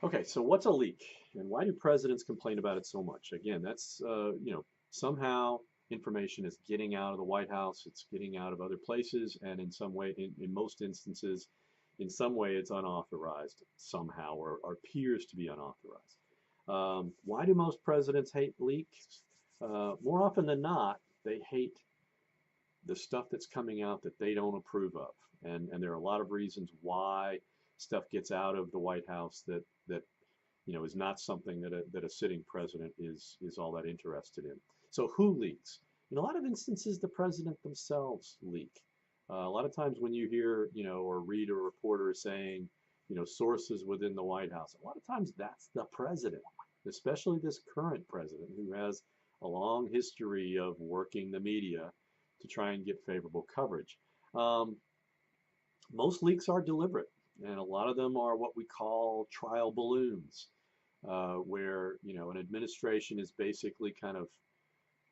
Okay, so what's a leak, and why do presidents complain about it so much? Again, that's somehow information is getting out of the White House, it's getting out of other places, and in some way, in most instances, in some way, it's unauthorized somehow, or appears to be unauthorized. Why do most presidents hate leaks? More often than not, they hate the stuff that's coming out that they don't approve of, and there are a lot of reasons why stuff gets out of the White House that is not something that a sitting president is all that interested in. So who leaks? In a lot of instances, the president themselves leak. A lot of times when you hear, or read a reporter saying, sources within the White House, a lot of times that's the president, especially this current president who has a long history of working the media to try and get favorable coverage. Um, Most leaks are deliberate, and a lot of them are what we call trial balloons, where an administration is basically kind of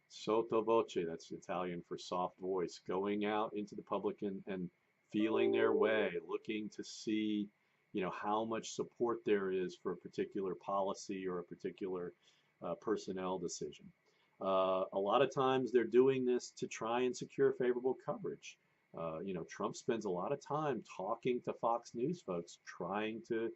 sotto voce, that's Italian for soft voice, going out into the public and feeling their way, looking to see how much support there is for a particular policy or a particular personnel decision. A lot of times they're doing this to try and secure favorable coverage. Trump spends a lot of time talking to Fox News folks, trying to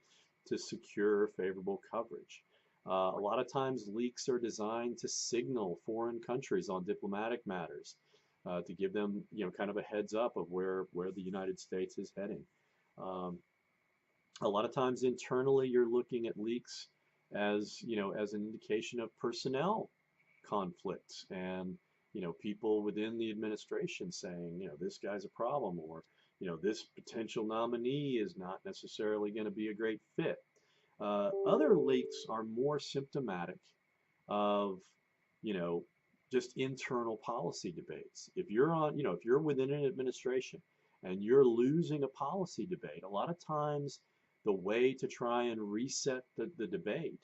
secure favorable coverage. A lot of times leaks are designed to signal foreign countries on diplomatic matters, to give them, kind of a heads up of where the United States is heading. Um, a lot of times internally, you're looking at leaks as an indication of personnel conflicts and people within the administration saying this guy's a problem, or this potential nominee is not necessarily going to be a great fit. Other leaks are more symptomatic of you know just internal policy debates. If you're within an administration and you're losing a policy debate, a lot of times the way to try and reset the debate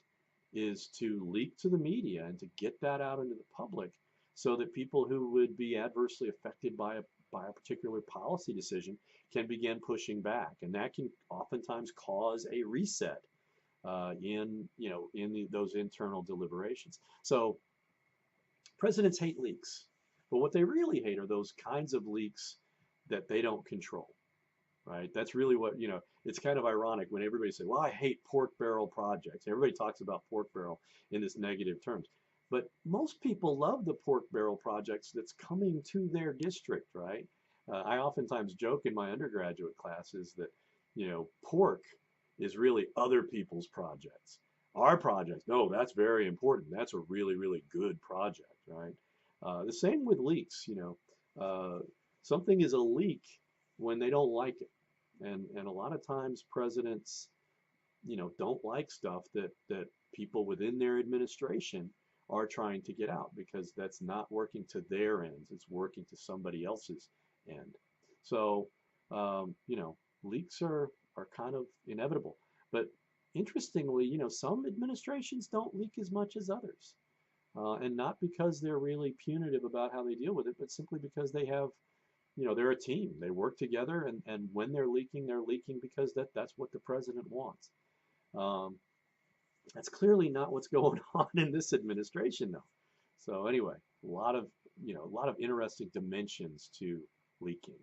is to leak to the media and to get that out into the public so that people who would be adversely affected by a particular policy decision can begin pushing back. And that can oftentimes cause a reset in those internal deliberations. So presidents hate leaks, but what they really hate are those kinds of leaks that they don't control, right? That's really what, it's kind of ironic when everybody says, well, I hate pork barrel projects. Everybody talks about pork barrel in this negative terms. But most people love the pork barrel projects that's coming to their district, right? I oftentimes joke in my undergraduate classes that, pork is really other people's projects. Our project, no, that's very important. That's a really, really good project, right? The same with leaks, something is a leak when they don't like it. And a lot of times presidents, don't like stuff that people within their administration are trying to get out because that's not working to their ends. It's working to somebody else's end. So, leaks are kind of inevitable. But interestingly, some administrations don't leak as much as others. And not because they're really punitive about how they deal with it, but simply because they have, they're a team. They work together, and when they're leaking because that's what the president wants. Um, that's clearly not what's going on in this administration, though. So anyway, a lot of interesting dimensions to leaking.